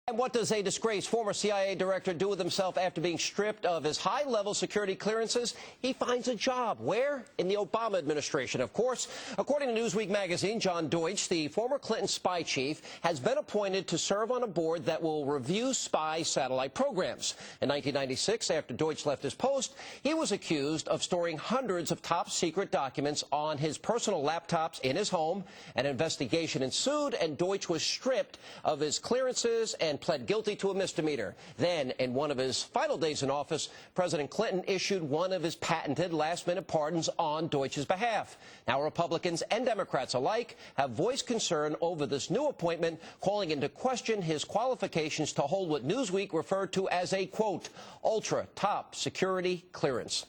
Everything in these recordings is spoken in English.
And what does a disgraced former CIA director do with himself after being stripped of his high-level security clearances? He finds a job. Where? In the Obama administration, of course. According to Newsweek magazine, John Deutsch, the former Clinton spy chief, has been appointed to serve on a board that will review spy satellite programs. In 1996, after Deutsch left his post, he was accused of storing hundreds of top-secret documents on his personal laptops in his home. An investigation ensued, and Deutsch was stripped of his clearances and pled guilty to a misdemeanor. Then, in one of his final days in office, President Clinton issued one of his patented last-minute pardons on Deutsch's behalf. Now, Republicans and Democrats alike have voiced concern over this new appointment, calling into question his qualifications to hold what Newsweek referred to as a, quote, ultra-top security clearance.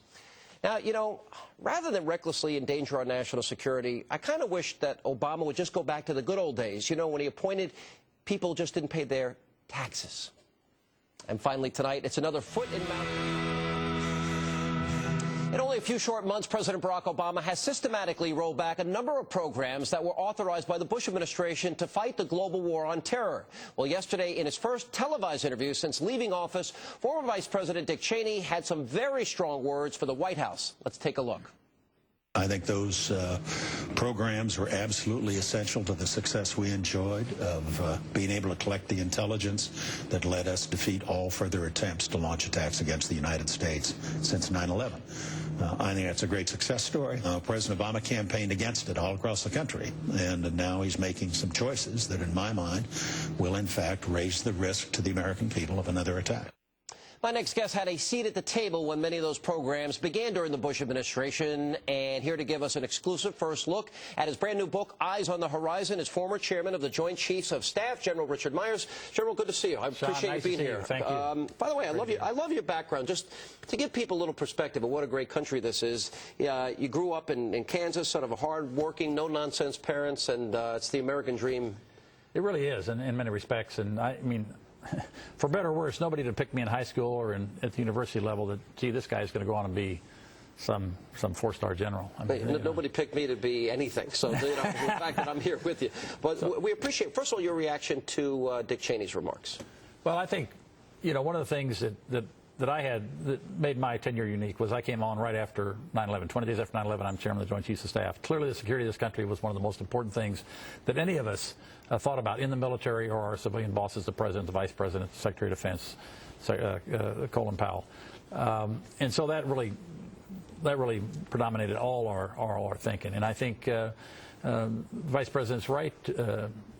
Now, you know, rather than recklessly endanger our national security, I kind of wish that Obama would just go back to the good old days, you know, when he appointed people just didn't pay their taxes. And finally tonight, it's another foot in mouth. In only a few short months, President Barack Obama has systematically rolled back a number of programs that were authorized by the Bush administration to fight the global war on terror. Well, yesterday, in his first televised interview since leaving office, former Vice President Dick Cheney had some very strong words for the White House. Let's take a look. I think those programs were absolutely essential to the success we enjoyed of being able to collect the intelligence that let us defeat all further attempts to launch attacks against the United States since 9/11. I think that's a great success story. President Obama campaigned against it all across the country, and now he's making some choices that, in my mind, will in fact raise the risk to the American people of another attack. My next guest had a seat at the table when many of those programs began during the Bush administration, and here to give us an exclusive first look at his brand new book, Eyes on the Horizon, is former chairman of the Joint Chiefs of Staff, General Richard Myers. General, good to see you. I appreciate you being here. Thank you. By the way, I love your background. Just to give people a little perspective of what a great country this is. You grew up in Kansas, son of a hard-working, no-nonsense parents, and it's the American dream. It really is, in many respects. And I mean, for better or worse, nobody to pick me in high school or at the university level that, gee, this guy's going to go on and be some four-star general. I mean, nobody picked me to be anything, so you know, the fact that I'm here with you. But we appreciate, first of all, your reaction to Dick Cheney's remarks. Well, I think, you know, one of the things that I had that made my tenure unique was I came on right after 9/11. 20 days after 9/11, I'm chairman of the Joint Chiefs of Staff. Clearly, the security of this country was one of the most important things that any of us thought about in the military or our civilian bosses, the president, the vice president, the secretary of defense, Colin Powell. And so that really predominated all our thinking. And I think the Vice President's right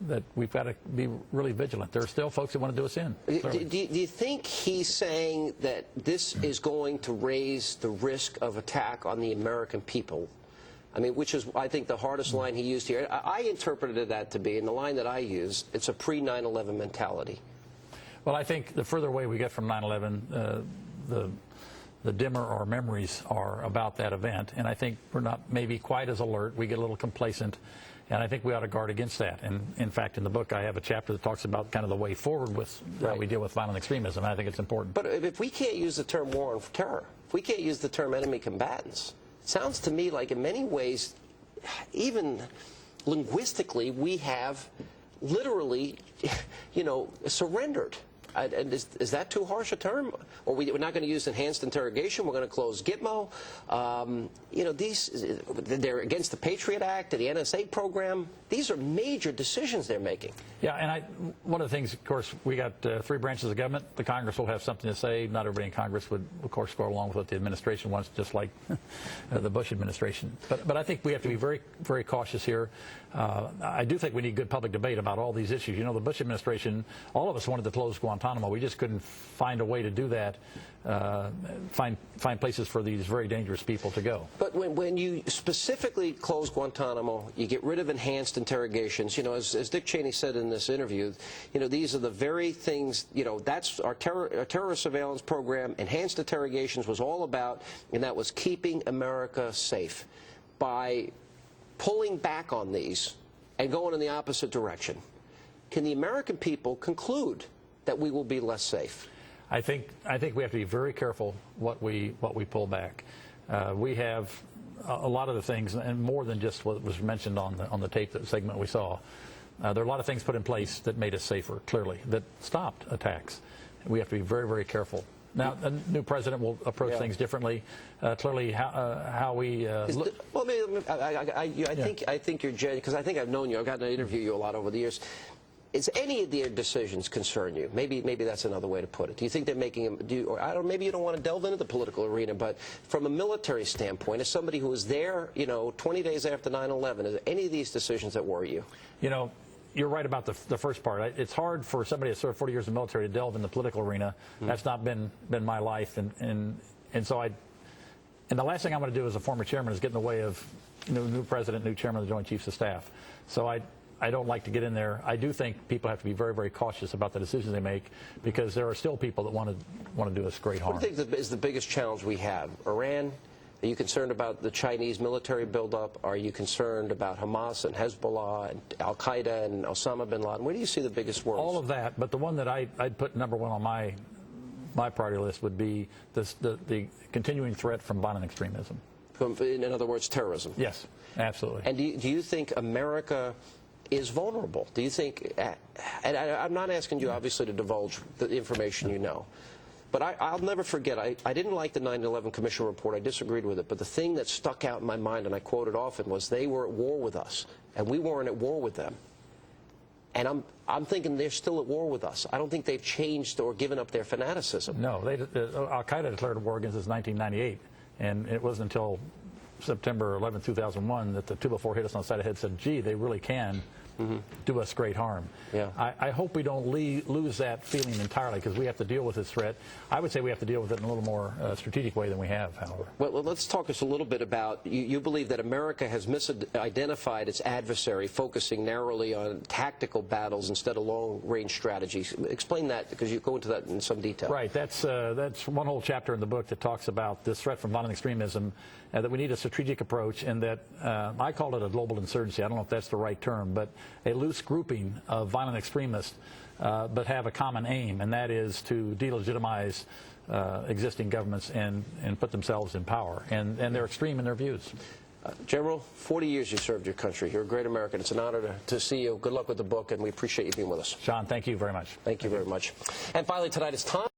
that we've got to be really vigilant. There are still folks that want to do us in. Do you think he's saying that this is going to raise the risk of attack on the American people? I mean, which is, I think, the hardest line he used here. I interpreted that to be, and the line that I use, it's a pre-9/11 mentality. Well, I think the further away we get from 9/11, the dimmer our memories are about that event. And I think we're not maybe quite as alert. We get a little complacent. And I think we ought to guard against that. And in fact, in the book, I have a chapter that talks about kind of the way forward with how we deal with violent extremism. And I think it's important. But if we can't use the term war on terror, if we can't use the term enemy combatants, it sounds to me like in many ways, even linguistically, we have literally, you know, surrendered. And is that too harsh a term? Or we're not going to use enhanced interrogation? We're going to close Gitmo? You know, they're against the Patriot Act, the NSA program. These are major decisions they're making. Yeah, and one of the things, of course, we got three branches of government. The Congress will have something to say. Not everybody in Congress would, of course, go along with what the administration wants, just like the Bush administration. But I think we have to be very, very cautious here. I do think we need good public debate about all these issues. You know, the Bush administration, all of us wanted to close Guantanamo. We just couldn't find a way to do that, find places for these very dangerous people to go. But when you specifically close Guantanamo, you get rid of enhanced interrogations. You know, as Dick Cheney said in this interview, you know, these are the very things, you know, that's our terrorist surveillance program. Enhanced interrogations was all about, and that was keeping America safe. By pulling back on these and going in the opposite direction, can the American people conclude that we will be less safe? I think we have to be very careful what we pull back. We have a lot of the things, and more than just what was mentioned on the tape segment we saw. There are a lot of things put in place that made us safer, clearly, that stopped attacks. We have to be very, very careful. Now, a new president will approach things differently. Clearly, how we well, I think you're genuine, because I think I've known you. I've gotten to interview you a lot over the years. Is any of their decisions concern you? Maybe that's another way to put it. Do you think they're making them? Maybe you don't want to delve into the political arena, but from a military standpoint, as somebody who was there, 20 days after 9/11, is there any of these decisions that worry you? You're right about the first part. It's hard for somebody that served 40 years in the military to delve in the political arena. That's not been my life, and so and the last thing I'm going to do as a former chairman is get in the way of new president, new chairman of the Joint Chiefs of Staff. So I don't like to get in there. I do think people have to be very, very cautious about the decisions they make, because there are still people that want to do us great harm. What do you think is the biggest challenge we have? Iran? Are you concerned about the Chinese military buildup? Are you concerned about Hamas and Hezbollah and Al-Qaeda and Osama bin Laden? Where do you see the biggest worries? All of that, but the one that I'd put number one on my priority list would be the continuing threat from violent extremism. In other words, terrorism. Yes, absolutely. And do you think America is vulnerable? Do you think, and I'm not asking you obviously to divulge the information you know, but I'll never forget, I didn't like the 9/11 Commission report, I disagreed with it, but the thing that stuck out in my mind, and I quote it often, was they were at war with us, and we weren't at war with them. And I'm thinking they're still at war with us. I don't think they've changed or given up their fanaticism. No, Al-Qaeda declared war against us in 1998, and it wasn't until September 11, 2001 that the 204 hit us on the side of the head and said, gee, they really can do us great harm. Yeah. I hope we don't lose that feeling entirely, because we have to deal with this threat. I would say we have to deal with it in a little more strategic way than we have, however. Well, let's talk just a little bit about, you believe that America has misidentified its adversary, focusing narrowly on tactical battles instead of long-range strategies. Explain that, because you go into that in some detail. Right. That's one whole chapter in the book that talks about this threat from violent extremism, that we need a strategic approach, and that I call it a global insurgency. I don't know if that's the right term, but a loose grouping of violent extremists, but have a common aim, and that is to delegitimize existing governments and put themselves in power. And they're extreme in their views. General, 40 years you served your country. You're a great American. It's an honor to see you. Good luck with the book, and we appreciate you being with us. John, thank you very much. Thank you very much. And finally tonight, it's time.